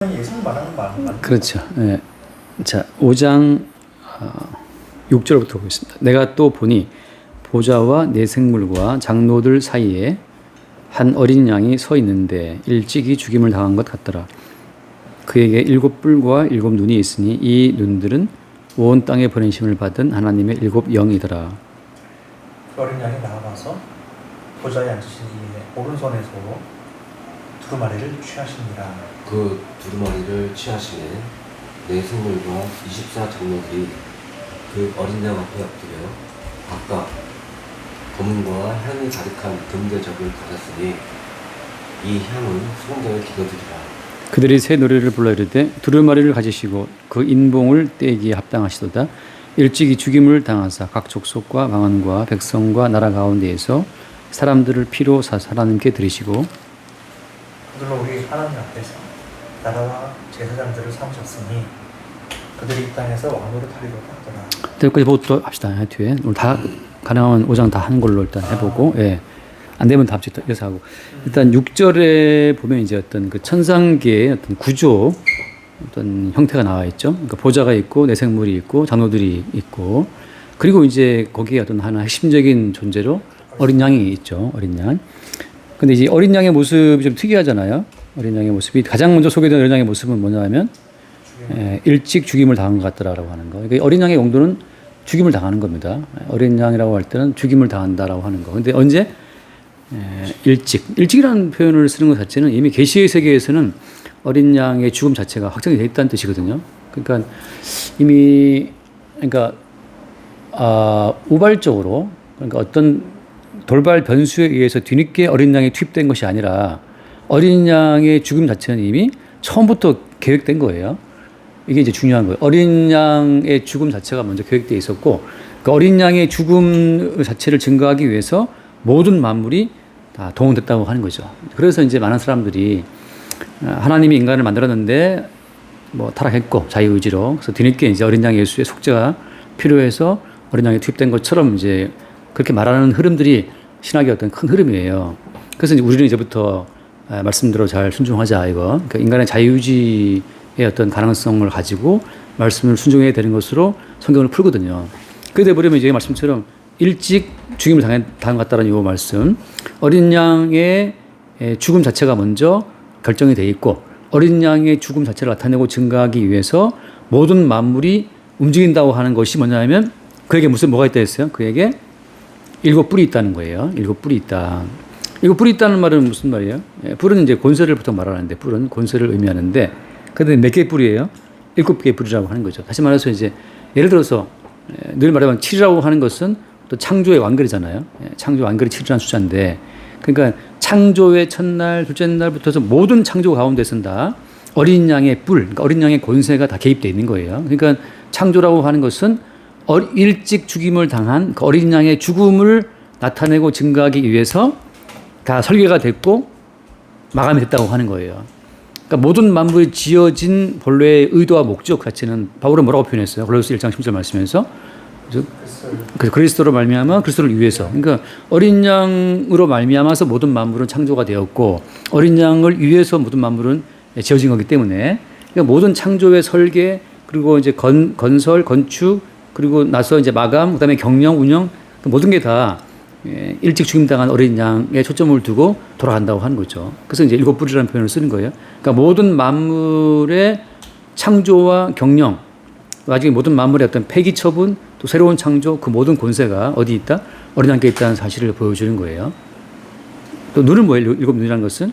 예상 말하는 말. 그렇죠. 예. 자, 5장 6절부터 보겠습니다. 내가 또 보니 보좌와 내 생물과 장로들 사이에 한 어린 양이 서 있는데 일찍이 죽임을 당한 것 같더라. 그에게 7뿔과 7눈이 있으니 이 눈들은 온 땅에 보내심을 받은 하나님의 7영이더라. 그 어린 양이 나와서 보좌에 앉으신 이의 오른손에서 두루마리를 취하시니라. 그 두루마리를 취하시네 내 생물과 24장로들이 그 어린 양 앞에 엎드려 각각 검은과 향이 가득한 금대접을 받았으니 이 향은 성경의 기도들이라. 그들이 새 노래를 불러 이르되 두루마리를 가지시고 그 인봉을 떼기에 합당하시도다. 일찍이 죽임을 당하사 각 족속과 방언과 백성과 나라 가운데에서 사람들을 피로 하나님께 드리시고 그들로 우리 하나님 앞에서 나라와 제사장들을 삼으셨으니 그들이 이 땅에서 왕으로 타리로다 하더라. 여기까지 보고 또 합시다. 뒤에 오늘 다 가능하면 5장 다 하는 걸로 일단 해보고 예. 안 되면 다음 주에 이어서 하고 일단 6절에 보면 이제 어떤 그 천상계의 어떤 구조 어떤 형태가 나와 있죠. 그러니까 보좌가 있고 내생물이 있고 장로들이 있고 그리고 이제 거기에 어떤 하나 핵심적인 존재로 어린 양이 있죠. 어린 양. 근데 이제 어린 양의 모습이 좀 특이하잖아요. 어린 양의 모습이 가장 먼저 소개된 어린 양의 모습은 뭐냐면 일찍 죽임을 당한 것 같더라라고 하는 거. 그러니까 어린 양의 용도는 죽임을 당하는 겁니다. 어린 양이라고 할 때는 죽임을 당한다라고 하는 거. 근데 언제? 일찍이라는 표현을 쓰는 것 자체는 이미 계시의 세계에서는 어린 양의 죽음 자체가 확정이 되어 있다는 뜻이거든요. 그러니까 이미 우발적으로 그러니까 어떤 돌발 변수에 의해서 뒤늦게 어린 양이 투입된 것이 아니라 어린 양의 죽음 자체는 이미 처음부터 계획된 거예요. 이게 이제 중요한 거예요. 어린 양의 죽음 자체가 먼저 계획되어 있었고 그 어린 양의 죽음 자체를 증거하기 위해서 모든 만물이 다 동원됐다고 하는 거죠. 그래서 이제 많은 사람들이 하나님이 인간을 만들었는데 뭐 타락했고 자유의지로 그래서 뒤늦게 이제 어린 양 예수의 속죄가 필요해서 어린 양이 투입된 것처럼 이제 그렇게 말하는 흐름들이 신학의 어떤 큰 흐름이에요. 그래서 이제 우리는 이제부터 말씀대로 잘 순종하자 이거. 그러니까 인간의 자유의지의 어떤 가능성을 가지고 말씀을 순종해야 되는 것으로 성경을 풀거든요. 그러다 보면 이제 말씀처럼 일찍 죽임을 당한 것 같다는 이 말씀. 어린 양의 죽음 자체가 먼저 결정이 돼 있고 어린 양의 죽음 자체를 나타내고 증가하기 위해서 모든 만물이 움직인다고 하는 것이 뭐냐면 그에게 뭐가 있다 했어요? 그에게 7뿔이 있다는 거예요. 7뿔이 있다. 7뿔이 있다는 말은 무슨 말이에요? 뿔은 이제 권세를 보통 말하는데 뿔은 권세를 의미하는데 근데 몇 개의 뿔이에요? 7개의 뿔이라고 하는 거죠. 다시 말해서 이제 예를 들어서 늘 말하면 7이라고 하는 것은 또 창조의 완결이잖아요. 창조 완결이 7이라는 숫자인데 그러니까 창조의 첫날, 둘째 날부터 모든 창조 가운데서는 다 어린 양의 뿔, 그러니까 어린 양의 권세가 다 개입되어 있는 거예요. 그러니까 창조라고 하는 것은 일찍 죽임을 당한 그 어린 양의 죽음을 나타내고 증가하기 위해서 다 설계가 됐고 마감이 됐다고 하는 거예요. 그러니까 모든 만물이 지어진 본래의 의도와 목적 자체는 바울은 뭐라고 표현했어요? 골로새 1장 10절 말씀에서 그리스도로 말미암아 그리스도를 위해서 그러니까 어린 양으로 말미암아서 모든 만물은 창조가 되었고 어린 양을 위해서 모든 만물은 지어진 거기 때문에 그러니까 모든 창조의 설계 그리고 이제 건설 건축 그리고 나서 이제 마감 그다음에 경영 운영 모든 게 다 일찍 죽임당한 어린 양에 초점을 두고 돌아간다고 하는 거죠. 그래서 이제 7뿔이라는 표현을 쓰는 거예요. 그러니까 모든 만물의 창조와 경영 나중에 모든 만물의 어떤 폐기 처분 또 새로운 창조 그 모든 권세가 어디 있다? 어린 양께 있다는 사실을 보여주는 거예요. 또 눈은 뭐예요? 7눈이라는 것은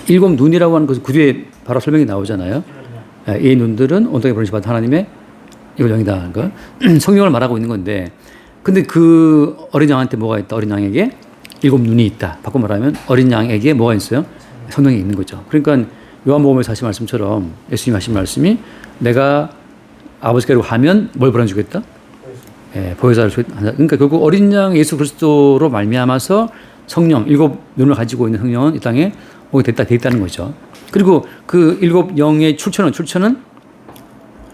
7눈이라고 하는 것은 그 뒤에 바로 설명이 나오잖아요. 이 눈들은 온 땅에 보내신 하나님의 7영이다. 거 성경을 말하고 있는 건데 근데 그 어린 양한테 뭐가 있다? 어린 양에게 7눈이 있다. 바꿔 말하면 어린 양에게 뭐가 있어요? 성령이 있는 거죠. 그러니까 요한복음에서 하신 말씀처럼 예수님 하신 말씀이 내가 아버지께로 가면 뭘 보내주겠다? 보혜사를 주겠다. 그러니까 결국 어린 양 예수 그리스도로 말미암아서 성령 7눈을 가지고 있는 성령은 이 땅에 오게 돼 있다는 거죠. 그리고 그 7영의 출처는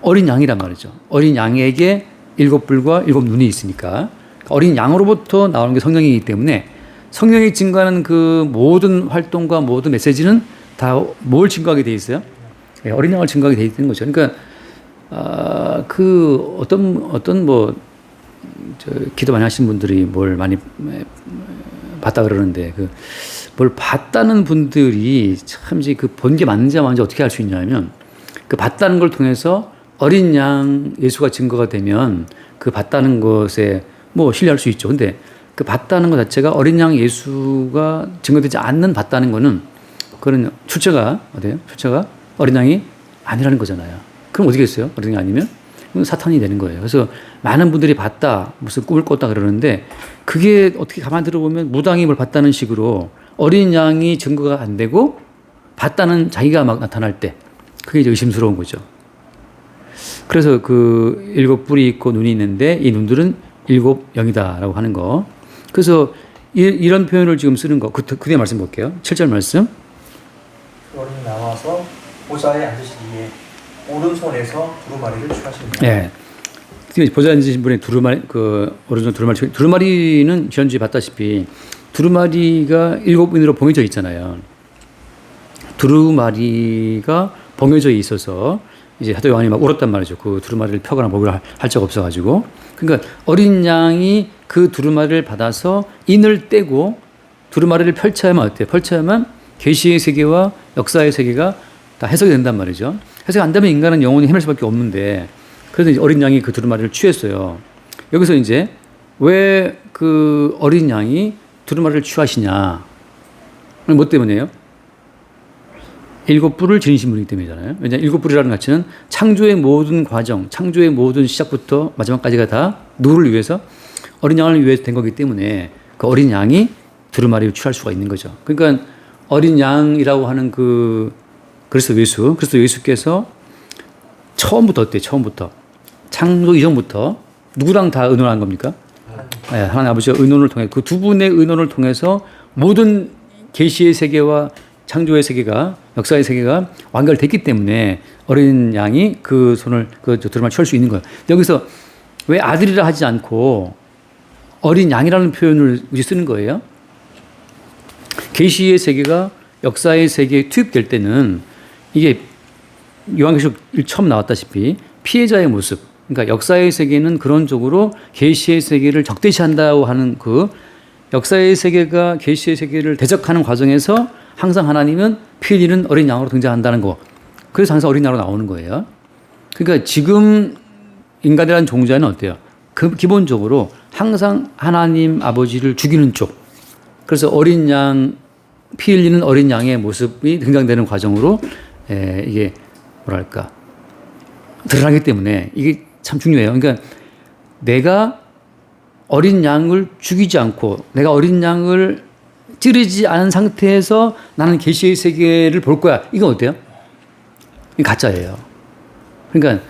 어린 양이란 말이죠. 어린 양에게 7뿔과 7눈이 있으니까 어린 양으로부터 나오는 게 성령이기 때문에 성령이 증거하는 그 모든 활동과 모든 메시지는 다 뭘 증거하게 돼 있어요? 예, 어린 양을 증거하게 돼 있는 거죠. 그러니까 그 어떤 뭐 기도 많이 하시는 분들이 뭘 많이 봤다 그러는데 그 뭘 봤다는 분들이 참 이제 그 본 게 맞는지 안 맞는지 어떻게 알 수 있냐면 그 봤다는 걸 통해서 어린 양 예수가 증거가 되면 그 봤다는 것에 뭐 신뢰할 수 있죠. 근데 그 봤다는 것 자체가 어린 양 예수가 증거되지 않는 봤다는 거는 그런 출처가 어때요? 출처가 어린 양이 아니라는 거잖아요. 그럼 어떻게 했어요? 어린 양이 아니면? 그건 사탄이 되는 거예요. 그래서 많은 분들이 봤다, 무슨 꿈을 꿨다 그러는데 그게 어떻게 가만 들어보면 무당이 뭘 봤다는 식으로 어린 양이 증거가 안 되고 봤다는 자기가 막 나타날 때 그게 이제 의심스러운 거죠. 그래서 그 7뿔이 있고 눈이 있는데 이 눈들은 7영이다라고 하는 거. 그래서 이런 표현을 지금 쓰는 거. 그대 말씀 볼게요. 7절 말씀. 그 어른이 나와서 보좌에 앉으시기에 오른손에서 두루마리를 취하시니라. 네. 보좌에 앉으신 분의 두루마리, 그 오른손 두루마리. 두루마리는 지난주에 봤다시피 두루마리가 7인으로 봉해져 있잖아요. 두루마리가 봉해져 있어서 이제 사도 요한이 막 울었단 말이죠. 그 두루마리를 펴거나 먹으려 할 적 없어가지고. 그러니까 어린 양이 그 두루마리를 받아서 인을 떼고 두루마리를 펼쳐야만 어때요? 펼쳐야만 계시의 세계와 역사의 세계가 다 해석이 된단 말이죠. 해석이 안 되면 인간은 영원히 헤맬 수밖에 없는데 그래서 이제 어린 양이 그 두루마리를 취했어요. 여기서 이제 왜 그 어린 양이 두루마리를 취하시냐? 뭐 때문에요? 7뿔을 지니신 분이기 때문이잖아요. 왜냐하면 7뿔이라는 가치는 창조의 모든 과정, 창조의 모든 시작부터 마지막까지가 다 누구를 위해서 어린 양을 위해서 된 거기 때문에 그 어린 양이 두루마리를 취할 수가 있는 거죠. 그러니까 어린 양이라고 하는 그 그리스도 예수께서 처음부터 어때요? 처음부터 창조 이전부터 누구랑 다 의논한 겁니까? 네, 하나님 아버지와 의논을 통해 그 두 분의 의논을 통해서 모든 계시의 세계와 창조의 세계가 역사의 세계가 완결됐기 때문에 어린 양이 그 손을 그 두루마리를 취할 수 있는 거예요. 여기서 왜 아들이라 하지 않고 어린 양이라는 표현을 쓰는 거예요? 계시의 세계가 역사의 세계에 투입될 때는 이게 요한계시록 처음 나왔다시피 피해자의 모습, 그러니까 역사의 세계는 그런 쪽으로 계시의 세계를 적대시한다고 하는 그 역사의 세계가 계시의 세계를 대적하는 과정에서 항상 하나님은 피 흘리는 어린 양으로 등장한다는 거. 그래서 항상 어린 양으로 나오는 거예요. 그러니까 지금 인간이라는 종자는 어때요? 기본적으로 항상 하나님 아버지를 죽이는 쪽. 그래서 어린 양, 피 흘리는 어린 양의 모습이 등장되는 과정으로 이게 뭐랄까 드러나기 때문에 이게 참 중요해요. 그러니까 내가 어린 양을 죽이지 않고 내가 어린 양을 찌르지 않은 상태에서 나는 계시의 세계를 볼 거야. 이건 어때요? 이게 가짜예요. 그러니까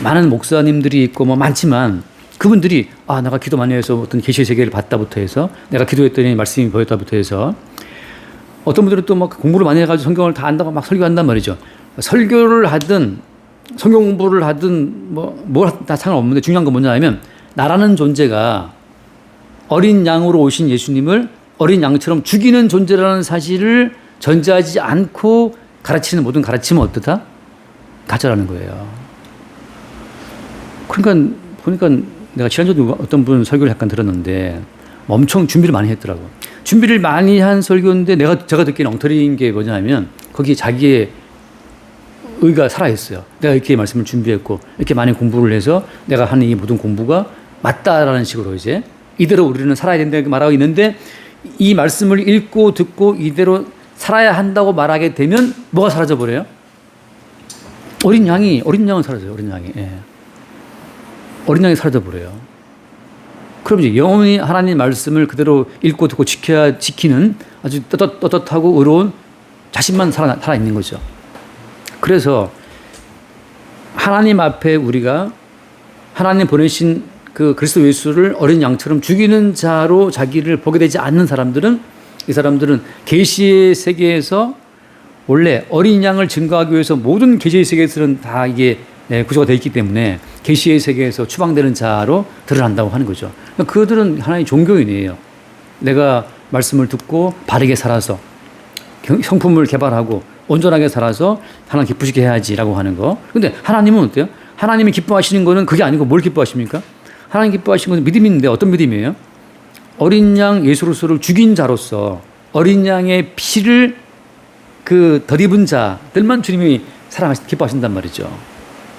많은 목사님들이 있고 뭐 많지만 그분들이 내가 기도 많이 해서 어떤 계시의 세계를 봤다부터 해서 내가 기도했더니 말씀이 보였다부터 해서 어떤 분들은 또 막 공부를 많이 해가지고 성경을 다 안다고 막 설교한단 말이죠. 설교를 하든 성경 공부를 하든 뭘 다 상관없는데 중요한 건 뭐냐 하면 나라는 존재가 어린 양으로 오신 예수님을 어린 양처럼 죽이는 존재라는 사실을 전제하지 않고 가르치는 모든 가르침은 어떠다? 가짜라는 거예요. 그러니까 보니까 내가 지난주에도 어떤 분 설교를 약간 들었는데 엄청 준비를 많이 했더라고. 준비를 많이 한 설교인데 제가 듣기에는 엉터리인 게 뭐냐면 거기에 자기의 의가 살아있어요. 내가 이렇게 말씀을 준비했고 이렇게 많이 공부를 해서 내가 하는 이 모든 공부가 맞다라는 식으로 이제 이대로 우리는 살아야 된다고 말하고 있는데 이 말씀을 읽고 듣고 이대로 살아야 한다고 말하게 되면 뭐가 사라져 버려요? 어린 양은 사라져요. 어린 양이. 예. 어린 양이 사라져 버려요. 그럼 이제 영원히 하나님 말씀을 그대로 읽고 듣고 지키는 아주 떳떳하고 의로운 자신만 살아 있는 거죠. 그래서 하나님 앞에 우리가 하나님 보내신 그 그리스도 예수를 어린 양처럼 죽이는 자로 자기를 보게 되지 않는 사람들은 이 사람들은 계시의 세계에서 원래 어린 양을 증거하기 위해서 모든 계시의 세계에서는 다 이게 구조가 되어 있기 때문에 계시의 세계에서 추방되는 자로 드러난다고 하는 거죠. 그러니까 그들은 하나의 종교인이에요. 내가 말씀을 듣고 바르게 살아서 성품을 개발하고 온전하게 살아서 하나님 기쁘시게 해야지라고 하는 거. 근데 하나님은 어때요? 하나님이 기뻐하시는 거는 그게 아니고 뭘 기뻐하십니까? 하나님 기뻐하시는 것은 믿음인데 어떤 믿음이에요? 어린 양 예수 그리스도를 죽인 자로서 어린 양의 피를 그 덧입은 자들만 주님이 기뻐하신단 말이죠.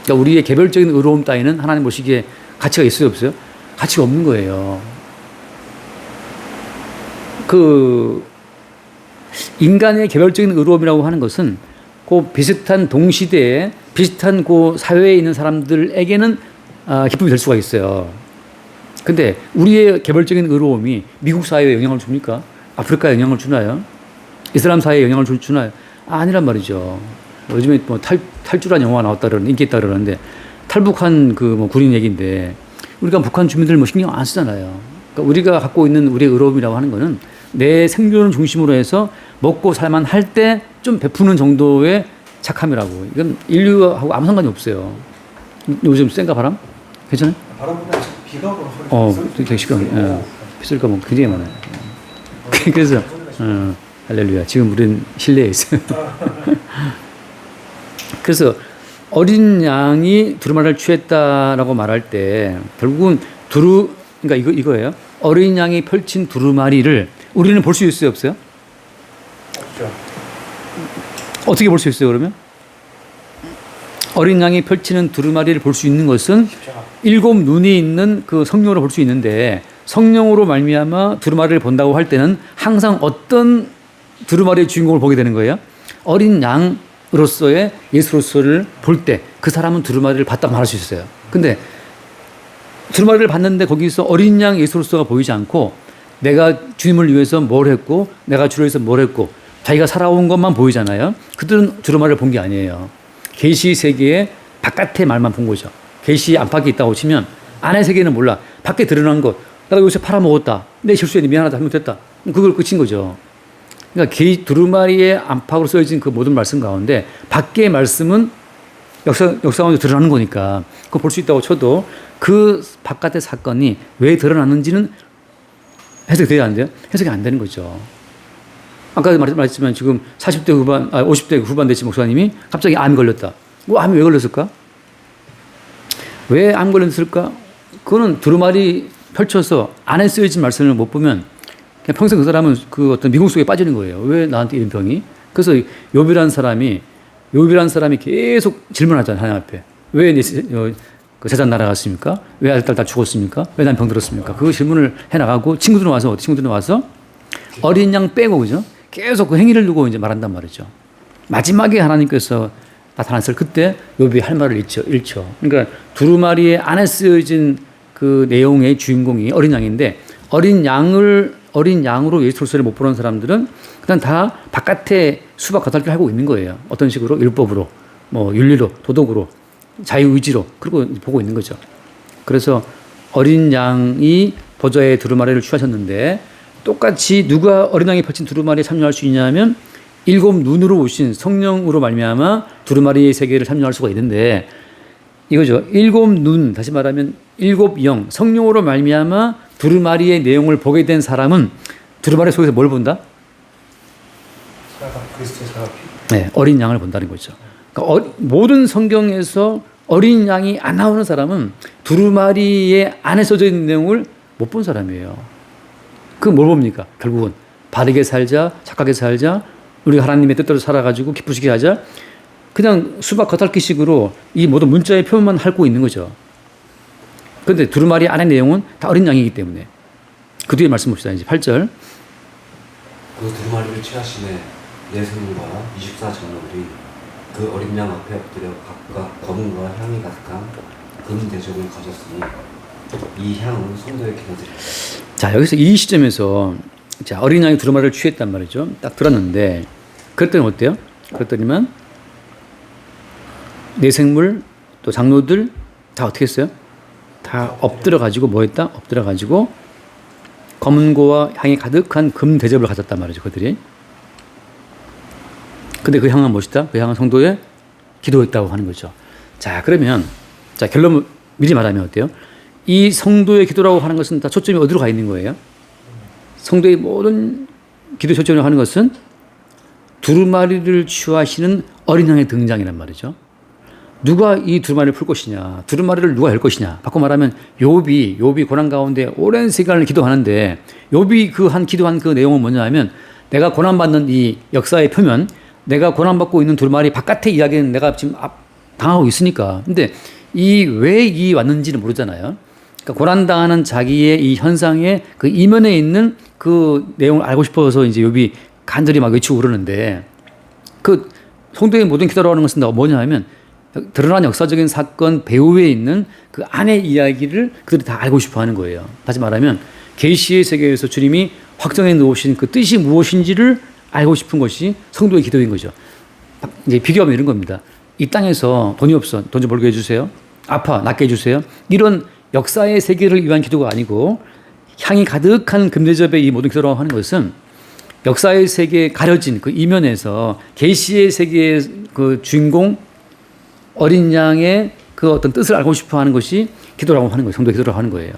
그러니까 우리의 개별적인 의로움 따위는 하나님 보시기에 가치가 있어요, 없어요? 가치가 없는 거예요. 그 인간의 개별적인 의로움이라고 하는 것은 그 비슷한 동시대에 비슷한 그 사회에 있는 사람들에게는 기쁨이 될 수가 있어요. 근데 우리의 개별적인 의로움이 미국 사회에 영향을 줍니까? 아프리카에 영향을 주나요? 이슬람 사회에 영향을 주나요? 아니란 말이죠. 요즘에 뭐 탈주란 영화가 나왔다 그러는 인기 있다 그러는데 탈북한 그 뭐 군인 얘기인데 우리가 북한 주민들 뭐 신경 안 쓰잖아요. 그러니까 우리가 갖고 있는 우리의 의로움이라고 하는 거는 내 생존을 중심으로 해서 먹고 살만 할 때 좀 베푸는 정도의 착함이라고. 이건 인류하고 아무 상관이 없어요. 요즘 센가 바람? 괜찮아요? 바람 보면 비가 오고 소리 되게 시끄러워. 빗소리가 뭐 굉장히 많아요. 그래서 할렐루야. 지금 우리는 실내에 있어요. 그래서 어린 양이 두루마리를 취했다라고 말할 때 결국은 그러니까 이거예요. 어린 양이 펼친 두루마리를 우리는 볼 수 있어요, 없어요? 없죠. 어떻게 볼 수 있어요, 그러면? 어린 양이 펼치는 두루마리를 볼 수 있는 것은 십자가. 7 눈이 있는 그 성령으로 볼 수 있는데 성령으로 말미암아 두루마리를 본다고 할 때는 항상 어떤 두루마리의 주인공을 보게 되는 거예요? 어린 양으로서의 예수로서를 볼 때 그 사람은 두루마리를 봤다 말할 수 있어요. 근데 두루마리를 봤는데 거기서 어린 양 예수로서가 보이지 않고 내가 주님을 위해서 뭘 했고 내가 주를 위해서 뭘 했고 자기가 살아온 것만 보이잖아요. 그들은 두루마리를 본 게 아니에요. 계시 세계의 바깥의 말만 본 거죠. 계시 안팎에 있다고 치면 안의 세계는 몰라. 밖에 드러난 것. 내가 요새 팔아먹었다. 내 실수했는데 미안하다. 잘못했다. 그걸 끝인 거죠. 그러니까 두루마리의 안팎으로 써진 그 모든 말씀 가운데 밖의 말씀은 역사 가운데 드러나는 거니까 그걸 볼 수 있다고 쳐도 그 바깥의 사건이 왜 드러났는지는 해석이 돼야 안 돼요? 해석이 안 되는 거죠. 아까 말했지만 지금 50대 후반 되신 목사님이 갑자기 암이 걸렸다. 암이 왜 걸렸을까? 왜 암 걸렸을까? 그거는 두루마리 펼쳐서 안에 쓰여진 말씀을 못 보면 그냥 평생 그 사람은 그 어떤 미궁 속에 빠지는 거예요. 왜 나한테 이런 병이? 그래서 욥이라는 사람이 계속 질문하잖아요. 하나님 앞에. 왜 그 재산 날아갔습니까? 왜 아들, 딸 다 죽었습니까? 왜 난 병들었습니까? 그 질문을 해나가고 친구들은 와서 어린 양 빼고, 그죠? 계속 그 행위를 두고 이제 말한단 말이죠. 마지막에 하나님께서 나타났을 그때 욥이 할 말을 잃죠. 그러니까 두루마리의 안에 쓰여진 그 내용의 주인공이 어린 양인데 어린 양으로 예수 그리스도를 못 보는 사람들은 그냥 다 바깥에 수박 겉핥기를 하고 있는 거예요. 어떤 식으로? 율법으로, 뭐 윤리로, 도덕으로, 자유의지로 그러고 보고 있는 거죠. 그래서 어린 양이 보좌에 두루마리를 취하셨는데 똑같이 누가 어린 양이 펼친 두루마리에 참여할 수 있냐면 7 눈으로 오신 성령으로 말미암아 두루마리의 세계를 참여할 수가 있는데 이거죠. 7 눈, 다시 말하면 7 영, 성령으로 말미암아 두루마리의 내용을 보게 된 사람은 두루마리 속에서 뭘 본다? 그리스도의 사랑이. 네, 어린 양을 본다는 거죠. 그러니까 모든 성경에서 어린 양이 안 나오는 사람은 두루마리의 안에 써져 있는 내용을 못 본 사람이에요. 그 뭘 봅니까? 결국은 바르게 살자, 착하게 살자, 우리가 하나님의 뜻대로 살아가지고 기쁘시게 하자. 그냥 수박 겉핥기식으로 이 모든 문자의 표현만 핥고 있는 거죠. 그런데 두루마리 안의 내용은 다 어린 양이기 때문에. 그 뒤에 말씀 봅시다. 이제 8절. 그 두루마리를 취하심에 내 성과 24장로들이 그 어린 양 앞에 엎드려 각각 검은과 향이 가득한 금 대접을 가졌으니 이 향은 성도의 기도들이다. 자, 여기서 이 시점에서 자, 어린 양이 두루마리를 취했단 말이죠. 딱 들었는데 그랬더니 어때요? 그랬더니만 내생물 또 장로들 다 어떻게 했어요? 다 엎드려 가지고 뭐 했다? 엎드려 가지고 검은고와 향이 가득한 금 대접을 가졌단 말이죠. 그들이. 근데 그 향은 무엇이다? 그 향은 성도의 기도였다고 하는 거죠. 자, 그러면 자, 결론 미리 말하면 어때요? 이 성도의 기도라고 하는 것은 다 초점이 어디로 가 있는 거예요? 성도의 모든 기도 초점이라고 하는 것은 두루마리를 취하시는 어린 양의 등장이란 말이죠. 누가 이 두루마리를 풀 것이냐, 두루마리를 누가 열 것이냐. 바꿔 말하면 욥이 고난 가운데 오랜 시간을 기도하는데 욥이 기도한 그 내용은 뭐냐 하면 내가 고난받는 이 역사의 표면, 내가 고난받고 있는 두루마리 바깥의 이야기는 내가 지금 당하고 있으니까. 근데 왜 왔는지는 모르잖아요. 그러니까 고난당하는 자기의 이 현상의 그 이면에 있는 그 내용을 알고 싶어서 이제 욥이 간절히 막 외치고 그러는데 그 성도의 모든 기도라고 하는 것은 뭐냐 하면 드러난 역사적인 사건 배후에 있는 그 안의 이야기를 그들이 다 알고 싶어 하는 거예요. 다시 말하면 계시의 세계에서 주님이 확정해 놓으신 그 뜻이 무엇인지를 알고 싶은 것이 성도의 기도인 거죠. 이제 비교하면 이런 겁니다. 이 땅에서 돈이 없어. 돈 좀 벌게 해주세요. 아파. 낫게 해주세요. 이런 역사의 세계를 위한 기도가 아니고 향이 가득한 금대접의 이 모든 기도라고 하는 것은 역사의 세계에 가려진 그 이면에서 계시의 세계의 그 주인공 어린 양의 그 어떤 뜻을 알고 싶어 하는 것이 기도라고 하는 거예요. 성도의 기도라고 하는 거예요.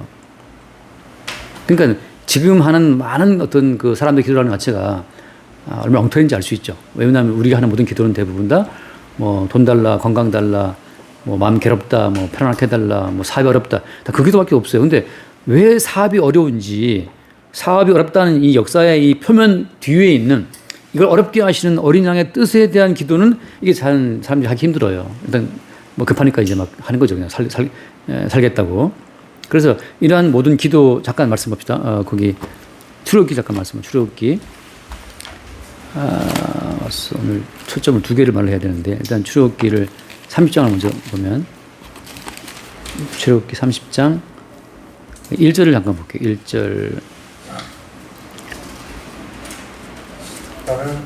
그러니까 지금 하는 많은 어떤 그 사람들의 기도라는 자체가 얼마나 엉터리인지 알 수 있죠. 왜냐하면 우리가 하는 모든 기도는 대부분 다 뭐 돈 달라, 건강 달라, 뭐 마음 괴롭다, 뭐 편안하게 해달라, 뭐 사업이 어렵다. 다 그 기도밖에 없어요. 근데 왜 사업이 어려운지, 사업이 어렵다는 이 역사의 이 표면 뒤에 있는 이걸 어렵게 하시는 어린 양의 뜻에 대한 기도는 이게 사람들이 하기 힘들어요. 일단 뭐 급하니까 이제 막 하는 거죠. 그냥 살겠다고. 그래서 이러한 모든 기도 잠깐 말씀합시다. 거기 출애굽기 잠깐 말씀해. 출애굽기. 왔어. 오늘 초점을 두 개를 말해야 되는데 일단 출애굽기를 30장을 먼저 보면 출애굽기 30장 1절을 잠깐 볼게요. 1절. 너는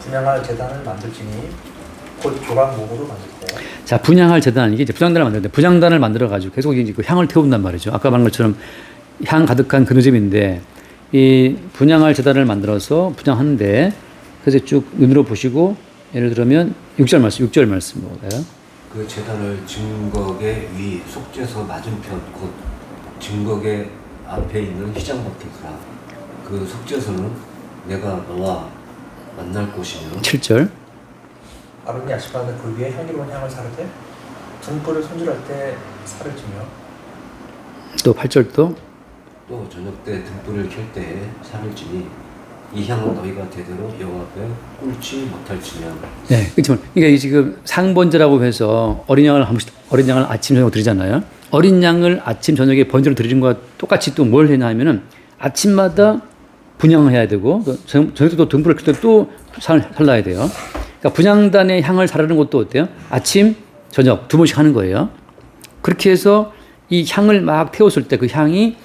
분양할 제단을 만들지니 곧 조각목으로 만들 거야. 자, 분양할 제단, 이게 이제 분향단을 만드는데 분향단을 만들어 가지고 계속 이제 그 향을 태운단 말이죠. 아까 말한 것처럼 향 가득한 그늘집인데 이 분양할 제단을 만들어서 분양하는데 그래서 쭉 눈으로 보시고 예를 들면 6절 말씀 볼까요? 그 제단을 증거계 위 속죄소 맞은편 곧 증거계 앞에 있는 휘장 밖이더라. 그 속죄소는 내가 너와 만날 곳이며 7절. 아론이 아침마다 그 위에 향기로운 향을 사르되 등불을 손질할 때 살을 지며 또 8절 또 저녁 때 등불을 켤 때에 살을 지니 이 향은 너희가 대대로 여호와 앞에 꿀지 못할지며. 네, 그렇지만 이게 지금 상번제라고 해서 어린 양을 아침 저녁 드리잖아요. 어린 양을 아침 저녁에 번제로 드리는 것과 똑같이 또 뭘 해냐 하면은 아침마다 분향을 해야 되고 저녁에 또 등불을 켤 때 또 살라야 돼요. 그러니까 분향단의 향을 사르는 것도 어때요? 아침, 저녁 두 번씩 하는 거예요. 그렇게 해서 이 향을 막 태웠을 때 그 향이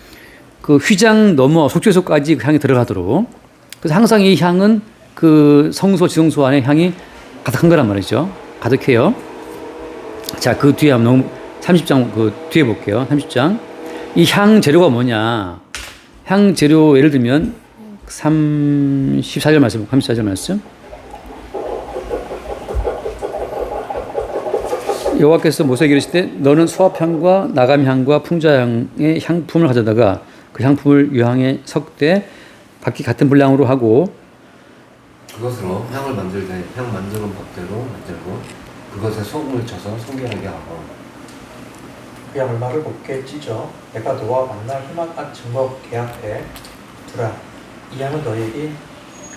그 휘장 넘어 속죄소까지 그 향이 들어가도록. 그래서 항상 이 향은 그 성소, 지성소 안에 향이 가득한 거란 말이죠. 가득해요. 자, 그 뒤에 한번 30장 그 뒤에 볼게요. 30장. 이 향 재료가 뭐냐? 향 재료 예를 들면 34절 말씀, 34절 말씀. 여호와께서 모세에게 이르시되 너는 수압향과 나감향과 풍자향의 향품을 가져다가 그 향품을 유향에 섞되 각기 같은 분량으로 하고 그것으로 향을 만들되 향 만드는 법대로 만들고 그것에 소금을 쳐서 성결하게 하고 그 양말을 곱게 찢어 내가 너와 만날 희망한 증거 계약에 두라. 이 향은 너에게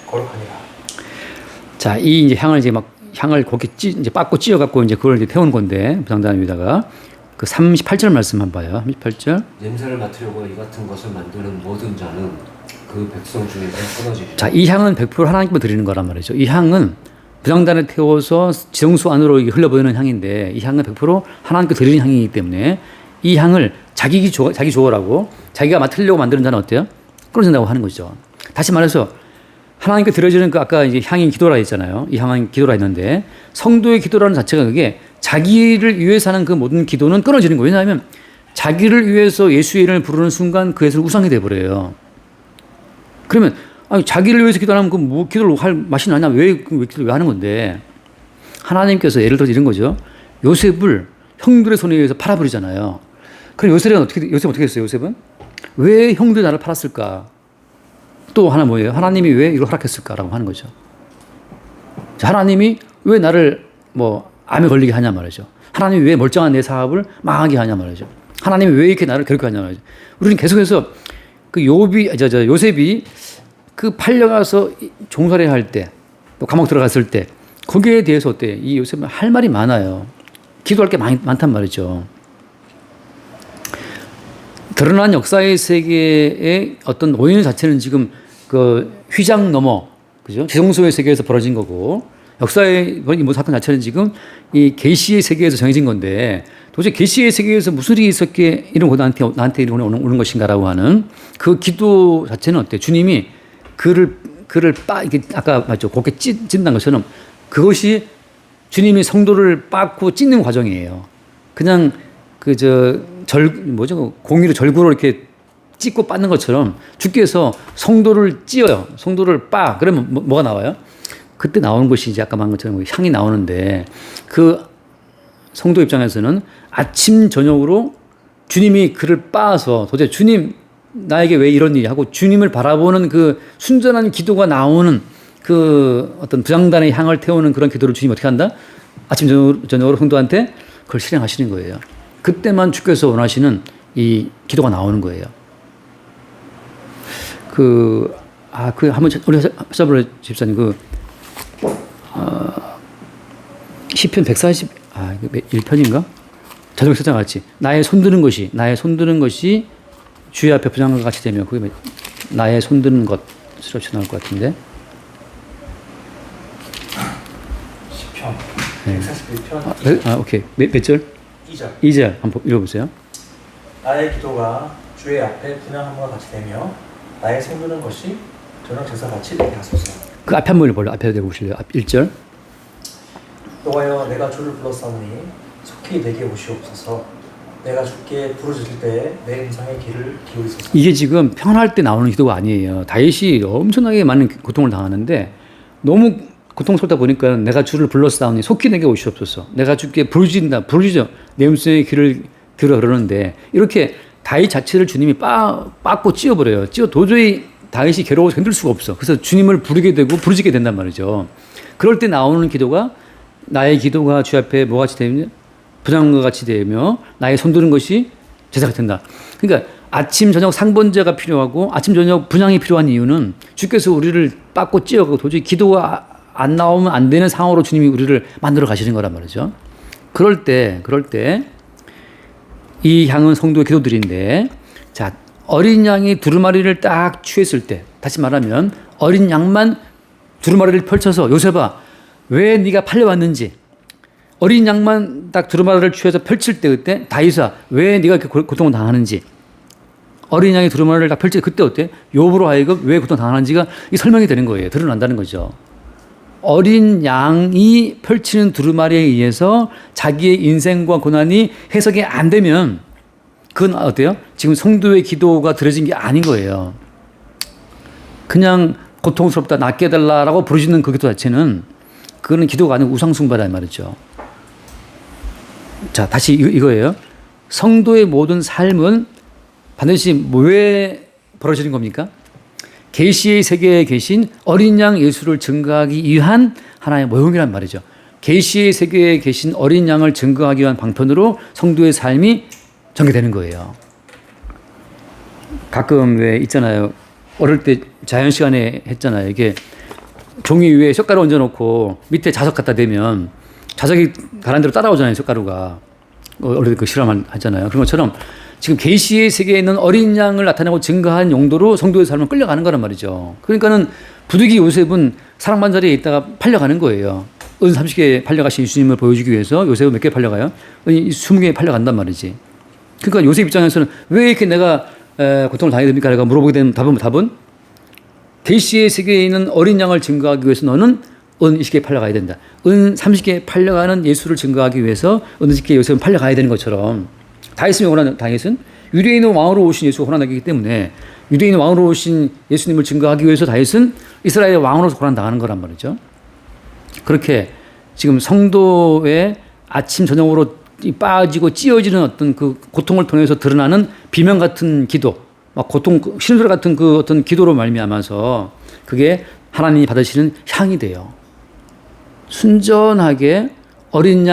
거룩하니라. 자, 이 이제 향을 이제 막 향을 곱게 이제 빻고 찢어 갖고 이제 그걸 이제 태우는 건데 부장단 위에다가 그 38절 말씀 한번 봐요. 38절. 냄새를 맡으려고 이 같은 것을 만드는 모든 자는 그 백성 중에서 끊어지리라. 자, 이 향은 100% 하나님께 드리는 거란 말이죠. 이 향은 부장단에 태워서 지성소 안으로 흘러보이는 향인데 이 향은 100% 하나님께 드리는 향이기 때문에 이 향을 자기 좋으라고 자기가 맡으려고 만드는 자는 어때요? 끊어진다고 하는 거죠. 다시 말해서 하나님께 드려지는 그 아까 이제 향이 기도라 했잖아요. 이 향은 기도라 했는데 성도의 기도라는 자체가 그게 자기를 위해서 하는 그 모든 기도는 끊어지는 거예요. 왜냐하면 자기를 위해서 예수의 이름을 부르는 순간 그 예수는 우상이 돼버려요. 그러면 아니, 자기를 위해서 기도하면 그 뭐 기도를 할 맛이 나냐? 왜 기도를 왜 하는 건데? 하나님께서 예를 들어 이런 거죠. 요셉을 형들의 손에 의해서 팔아버리잖아요. 그럼 요셉은 어떻게 했어요? 요셉은 왜 형들이 나를 팔았을까? 또 하나 뭐예요? 하나님이 왜 이걸 허락했을까라고 하는 거죠. 자, 하나님이 왜 나를 뭐 암에 걸리게 하냐 말이죠. 하나님이 왜 멀쩡한 내 사업을 망하게 하냐 말이죠. 하나님이 왜 이렇게 나를 괴롭게 하냐 말이죠. 우리는 계속해서 그 요셉이 그 팔려가서 종살이 할 때, 또 감옥 들어갔을 때, 거기에 대해서 어때? 이 요셉은 할 말이 많아요. 기도할 게 많단 말이죠. 드러난 역사의 세계의 어떤 오인 자체는 지금 그 휘장 넘어, 그죠? 지성소의 세계에서 벌어진 거고, 역사의 이 사건 자체는 지금 이 계시의 세계에서 정해진 건데, 도대체 계시의 세계에서 무슨 일이 있었기에 이런 거 나한테 이런 오는 것인가라고 하는 그 기도 자체는 어때? 주님이 그를 이렇게 아까 맞죠? 곱게 찢는다는 것처럼 그것이 주님이 성도를 빻고 찢는 과정이에요. 그냥 공의로 절구로 이렇게 찢고 빻는 것처럼 주께서 성도를 찢어요. 성도를 빻. 그러면 뭐가 나와요? 그때 나오는 것이 이제 아까 말한 것처럼 향이 나오는데 그 성도 입장에서는 아침 저녁으로 주님이 그를 빻아서 도대체 주님 나에게 왜 이런 일이 하고 주님을 바라보는 그 순전한 기도가 나오는 그 어떤 부장단의 향을 태우는 그런 기도를 주님이 어떻게 한다? 아침 저녁으로 성도한테 그걸 실행하시는 거예요. 그때만 주께서 원하시는 이 기도가 나오는 거예요. 한번 우리 써볼래 집사님 시편 141편인가? 자동 설정 같이 나의 손드는 것이 주의 앞에 부장과 같이 되면 그게 나의 손드는 것으로 나올 것 같은데. 시편 네. 141편 오케이. 몇 절? 2절. 2절 한번 읽어보세요. 나의 기도가 주의 앞에 분양함과 같이 되며 나의 손드는 것이 저녁 제사같이 되게 하소서. 그 앞에 한번 읽어볼래요? 앞에 대고 보실래요? 1절. 여호와여 내가 주를 불렀사오니 속히 내게 오시옵소서. 내가 주께 부르짖을 때에 내 음성의 귀를 기울이소서. 이게 지금 평안할 때 나오는 기도가 아니에요. 다윗이 엄청나게 많은 고통을 당하는데 너무 고통스럽다 보니까 내가 주를 불렀사오니 속히 내게 오시옵소서. 내가 주께 부르짖어 내 음성의 귀를 들어 그러는데 이렇게 다윗 자체를 주님이 빻고 찢어버려요. 도저히 다윗이 괴로워서 견딜 수가 없어. 그래서 주님을 부르짖게 된단 말이죠. 그럴 때 나오는 기도가 나의 기도가 주 앞에 뭐가 같이 되며 분향과 같이 되며 나의 손드는 것이 제사가 된다. 그러니까 아침 저녁 상번제가 필요하고 아침 저녁 분향이 필요한 이유는 주께서 우리를 빻고 찢어가고 도저히 기도가 안 나오면 안 되는 상황으로 주님이 우리를 만들어 가시는 거란 말이죠. 그럴 때 이 향은 성도의 기도들인데, 자, 어린 양이 두루마리를 딱 취했을 때, 다시 말하면 어린 양만 두루마리를 펼쳐서 요셉아 왜 네가 팔려왔는지, 어린 양만 딱 두루마리를 취해서 펼칠 때 그때 다윗아 왜 네가 이렇게 고통을 당하는지, 어린 양이 두루마리를 딱 펼칠 때 그때 어때? 욥으로 하여금 왜 고통 당하는지가 이 설명이 되는 거예요. 드러난다는 거죠. 어린 양이 펼치는 두루마리에 의해서 자기의 인생과 고난이 해석이 안 되면 그건 어때요? 지금 성도의 기도가 들어진 게 아닌 거예요. 그냥 고통스럽다, 낫게 해달라라고 부르짖는 그 기도 자체는 그거는 기도가 아니고 우상숭배다 말이죠. 자, 다시 이거예요. 성도의 모든 삶은 반드시 왜 벌어지는 겁니까? 계시의 세계에 계신 어린 양 예수를 증거하기 위한 하나의 모형이란 말이죠. 계시의 세계에 계신 어린 양을 증거하기 위한 방편으로 성도의 삶이 전개되는 거예요. 가끔 왜 있잖아요. 어릴 때 자연 시간에 했잖아요. 이게 종이 위에 쇳가루 얹어놓고 밑에 자석 갖다 대면 자석이 가란 대로 따라오잖아요. 쇳가루가. 어릴 때 그 실험을 하잖아요. 그런 것처럼 지금 계시의 세계에 있는 어린 양을 나타내고 증거한 용도로 성도의 삶을 끌려가는 거란 말이죠. 그러니까는 부득이 요셉은 사랑받는 자리에 있다가 팔려가는 거예요. 은 30개 팔려가신 예수님을 보여주기 위해서 요셉은 몇 개 팔려가요? 은 20개 팔려간단 말이지. 그러니까 요셉 입장에서는 왜 이렇게 내가 고통을 당해야 됩니까? 내가 물어보게 되는 답은 계시의 세계에 있는 어린 양을 증거하기 위해서 너는 은 20개 팔려가야 된다. 은 30개 팔려가는 예수를 증거하기 위해서 은 20개 요셉은 팔려가야 되는 것처럼 다윗은 유대인의 왕으로 오신 예수가 고난당하기 때문에 유대인의 왕으로 오신 예수님을 증거하기 위해서 다윗은 이스라엘의 왕으로서 고난당하는 거란 말이죠. 그렇게 지금 성도의 아침 저녁으로 빠지고 찢어지는 어떤 그 고통을 통해서 드러나는 비명 같은 기도, 막 신소리 같은 그 어떤 기도로 말미암아서 그게 하나님이 받으시는 향이 돼요. 순전하게 어린